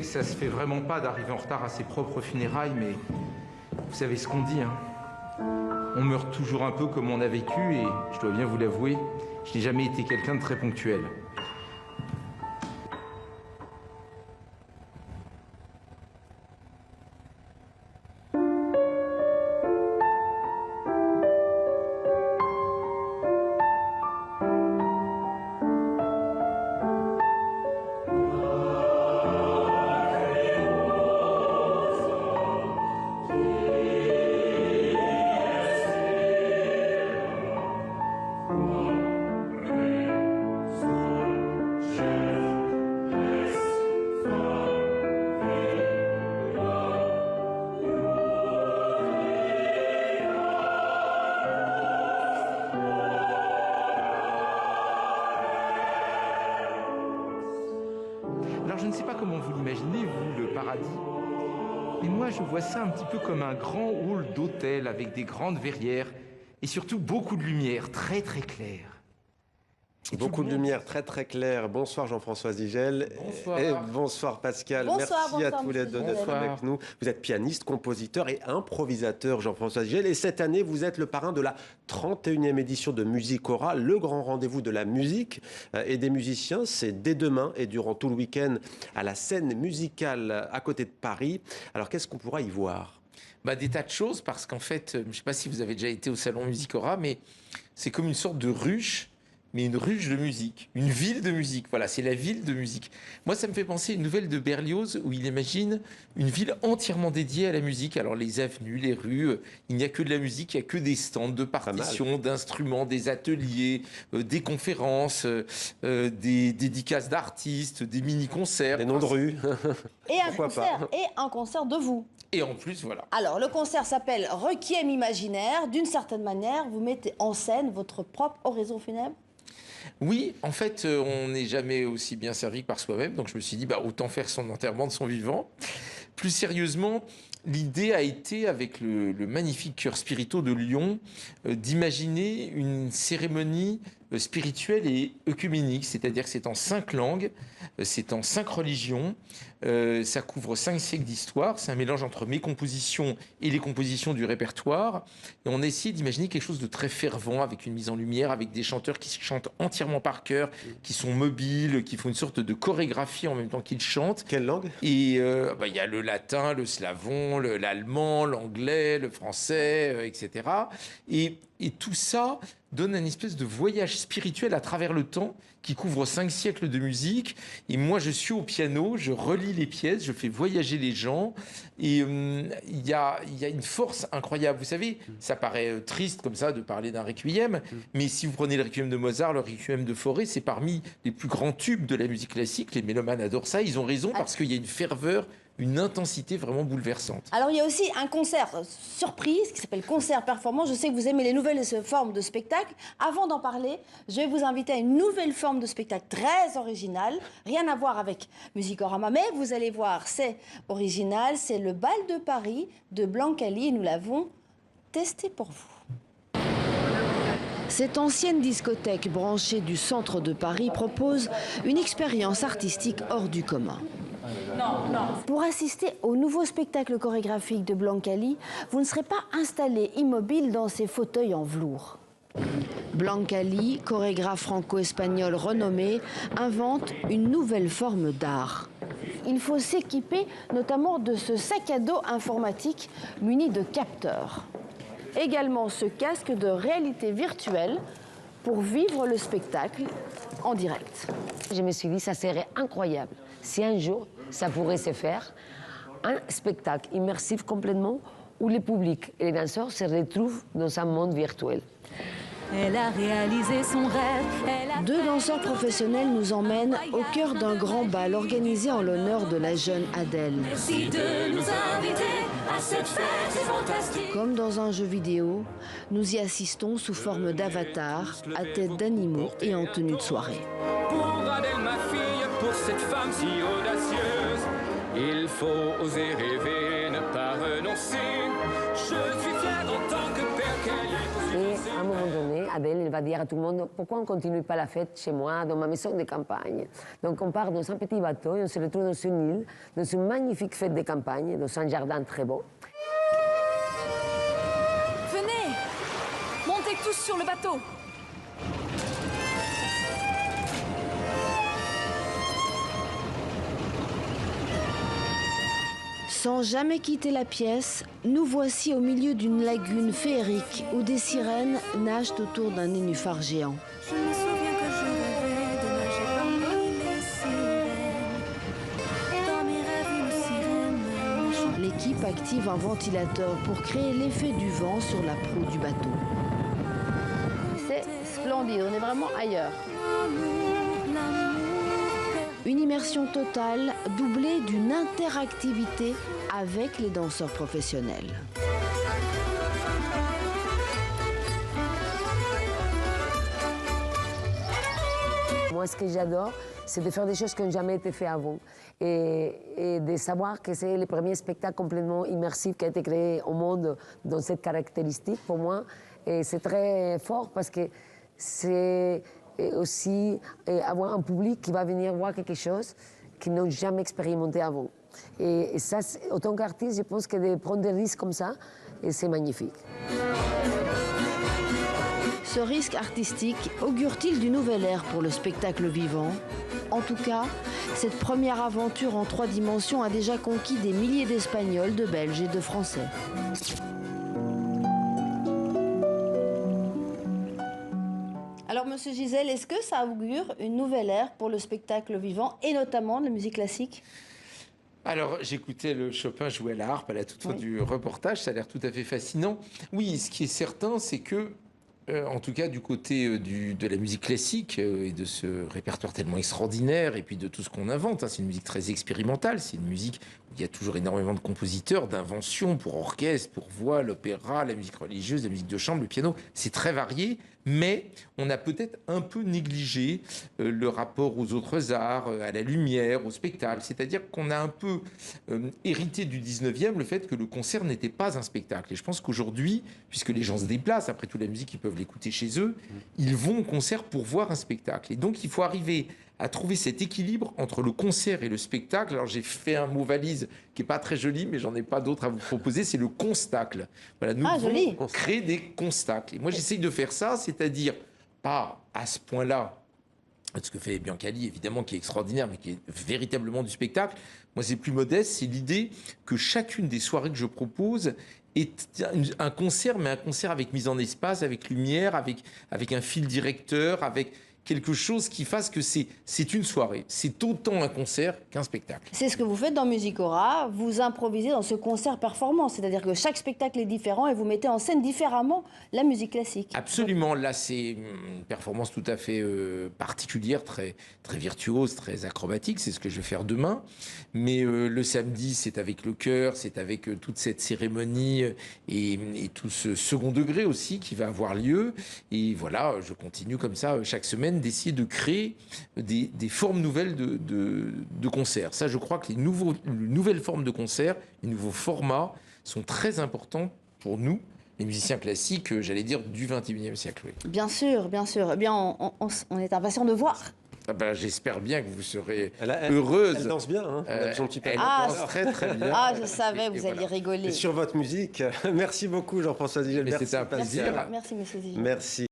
Ça se fait vraiment pas d'arriver en retard à ses propres funérailles, mais vous savez ce qu'on dit, hein. On meurt toujours un peu comme on a vécu, et je dois bien vous l'avouer, je n'ai jamais été quelqu'un de très ponctuel. Alors je ne sais pas comment vous l'imaginez, vous, le paradis. Mais moi, je vois ça un petit peu comme un grand hall d'hôtel avec des grandes verrières et surtout beaucoup de lumière, très très claire. Beaucoup de lumière, très très claire. Bonsoir Jean-François Zigel. Bonsoir. Et bonsoir Pascal. Bonsoir, Merci à bonsoir, tous les deux d'être Bonsoir. avec nous. Vous êtes pianiste, compositeur et improvisateur Jean-François Zigel. Et cette année, vous êtes le parrain de la 31e édition de Musicora, le grand rendez-vous de la musique et des musiciens. C'est dès demain et durant tout le week-end à la scène musicale à côté de Paris. Alors qu'est-ce qu'on pourra y voir ? Des tas de choses, parce qu'en fait, je ne sais pas si vous avez déjà été au salon Musicora, mais c'est comme une sorte de ruche, mais une ruche de musique, une ville de musique. Voilà, c'est la ville de musique. Moi, ça me fait penser à une nouvelle de Berlioz où il imagine une ville entièrement dédiée à la musique. Alors, les avenues, les rues, il n'y a que de la musique, il n'y a que des stands de partitions, d'instruments, des ateliers, des conférences, des dédicaces d'artistes, des mini-concerts. Des noms de rues. Et un Pourquoi concert, pas. et un concert de vous. Et en plus, voilà. Alors, le concert s'appelle Requiem imaginaire. D'une certaine manière, vous mettez en scène votre propre oraison funèbre. Oui, en fait, on n'est jamais aussi bien servi que par soi-même. Donc, je me suis dit, autant faire son enterrement de son vivant. Plus sérieusement, l'idée a été, avec le magnifique chœur Spirito de Lyon, d'imaginer une cérémonie spirituelle et œcuménique. C'est-à-dire que c'est en 5 langues, c'est en 5 religions, ça couvre 5 siècles d'histoire. C'est un mélange entre mes compositions et les compositions du répertoire. Et on a essayé d'imaginer quelque chose de très fervent, avec une mise en lumière, avec des chanteurs qui chantent entièrement par cœur, qui sont mobiles, qui font une sorte de chorégraphie en même temps qu'ils chantent. Quelle langue ? Et il y a le latin, le slavon, l'allemand, l'anglais, le français, etc. Et tout ça donne un espèce de voyage spirituel à travers le temps qui couvre 5 siècles de musique. Et moi, je suis au piano, je relis les pièces, je fais voyager les gens. Et il y a une force incroyable. Vous savez, ça paraît triste comme ça de parler d'un requiem, mais si vous prenez le requiem de Mozart, le requiem de Fauré, c'est parmi les plus grands tubes de la musique classique. Les mélomanes adorent ça. Ils ont raison parce qu'il y a une ferveur, une intensité vraiment bouleversante. Alors, il y a aussi un concert surprise qui s'appelle Concert Performance. Je sais que vous aimez les nouvelles formes de spectacle. Avant d'en parler, je vais vous inviter à une nouvelle forme de spectacle très originale. Rien à voir avec Musicorama, mais vous allez voir, c'est original. C'est le bal de Paris de Blancali et nous l'avons testé pour vous. Cette ancienne discothèque branchée du centre de Paris propose une expérience artistique hors du commun. Pour assister au nouveau spectacle chorégraphique de Blancali, vous ne serez pas installé immobile dans ces fauteuils en velours. Blancali, chorégraphe franco-espagnol renommé, invente une nouvelle forme d'art. Il faut s'équiper notamment de ce sac à dos informatique muni de capteurs. Également ce casque de réalité virtuelle pour vivre le spectacle en direct. Je me suis dit, ça serait incroyable si un jour, ça pourrait se faire, un spectacle immersif complètement où le public et les danseurs se retrouvent dans un monde virtuel. Elle a réalisé son rêve. Deux danseurs professionnels nous emmènent au cœur d'un grand bal organisé en l'honneur de la jeune Adèle. Merci de nous inviter à cette fête fantastique. Comme dans un jeu vidéo, nous y assistons sous forme d'avatar, à tête d'animaux et en tenue de soirée. Pour Adèle, ma fille, pour cette femme si audacieuse, il faut oser rêver, ne pas renoncer. Je suis fier en tant que père Et à un moment donné, Adèle elle va dire à tout le monde pourquoi on ne continue pas la fête chez moi, dans ma maison de campagne. Donc on part dans un petit bateau et on se retrouve dans une île, dans une magnifique fête de campagne, dans un jardin très beau. Venez, montez tous sur le bateau. Sans jamais quitter la pièce, nous voici au milieu d'une lagune féerique où des sirènes nagent autour d'un nénuphar géant. Je me souviens que je rêvais de nager parmi les sirènes. Dans mes rêves, une sirène me chante. L'équipe active un ventilateur pour créer l'effet du vent sur la proue du bateau. C'est splendide, on est vraiment ailleurs. Une immersion totale doublée d'une interactivité avec les danseurs professionnels. Moi, ce que j'adore, c'est de faire des choses qui n'ont jamais été faites avant. Et de savoir que c'est le premier spectacle complètement immersif qui a été créé au monde dans cette caractéristique, pour moi. Et c'est très fort parce que c'est aussi avoir un public qui va venir voir quelque chose qu'ils n'ont jamais expérimenté avant. Et ça, autant qu'artiste, je pense que de prendre des risques comme ça, c'est magnifique. Ce risque artistique augure-t-il du nouvel ère pour le spectacle vivant? En tout cas, cette première aventure en 3 dimensions a déjà conquis des milliers d'Espagnols, de Belges et de Français. Alors, Monsieur Gisèle, est-ce que ça augure une nouvelle ère pour le spectacle vivant et notamment de la musique classique? Alors, j'écoutais le Chopin jouer à la harpe à la toute fin du reportage, ça a l'air tout à fait fascinant. Oui, ce qui est certain, c'est que, en tout cas du côté de la musique classique et de ce répertoire tellement extraordinaire, et puis de tout ce qu'on invente, hein, c'est une musique très expérimentale, c'est une musique où il y a toujours énormément de compositeurs, d'inventions pour orchestre, pour voix, l'opéra, la musique religieuse, la musique de chambre, le piano, c'est très varié, mais on a peut-être un peu négligé le rapport aux autres arts, à la lumière, au spectacle. C'est-à-dire qu'on a un peu hérité du 19e le fait que le concert n'était pas un spectacle. Et je pense qu'aujourd'hui, puisque les gens se déplacent, après tout la musique, ils peuvent l'écouter chez eux, ils vont au concert pour voir un spectacle. Et donc, il faut arriver à trouver cet équilibre entre le concert et le spectacle. Alors, j'ai fait un mot valise qui n'est pas très joli, mais j'en ai pas d'autre à vous proposer, c'est le constacle. Voilà, nous joli. devons créer des constacles. Et moi, j'essaye de faire ça, c'est-à-dire pas à ce point-là, ce que fait Biancali, évidemment, qui est extraordinaire, mais qui est véritablement du spectacle. Moi, c'est plus modeste, c'est l'idée que chacune des soirées que je propose est un concert, mais un concert avec mise en espace, avec lumière, avec un fil directeur, avec quelque chose qui fasse que c'est une soirée. C'est autant un concert qu'un spectacle. C'est ce que vous faites dans Musicora, vous improvisez dans ce concert performance, c'est-à-dire que chaque spectacle est différent et vous mettez en scène différemment la musique classique. Absolument, là c'est une performance tout à fait particulière, très, très virtuose, très acrobatique, c'est ce que je vais faire demain. Mais le samedi, c'est avec le chœur, c'est avec toute cette cérémonie et tout ce second degré aussi qui va avoir lieu. Et voilà, je continue comme ça chaque semaine d'essayer de créer des formes nouvelles de concerts. Ça, je crois que les nouvelles formes de concerts, les nouveaux formats sont très importants pour nous, les musiciens classiques, j'allais dire, du XXIe siècle. Oui. Bien sûr, bien sûr. Eh bien, on est impatient de voir. Ah ben, j'espère bien que vous serez heureuse. Elle danse bien, hein. Elle danse très très bien. Ah, je savais, vous Et alliez rigoler. Et sur votre musique, merci beaucoup Jean-François Zigel. Mais c'était un Pascal. plaisir. Merci, monsieur Zigel. Merci.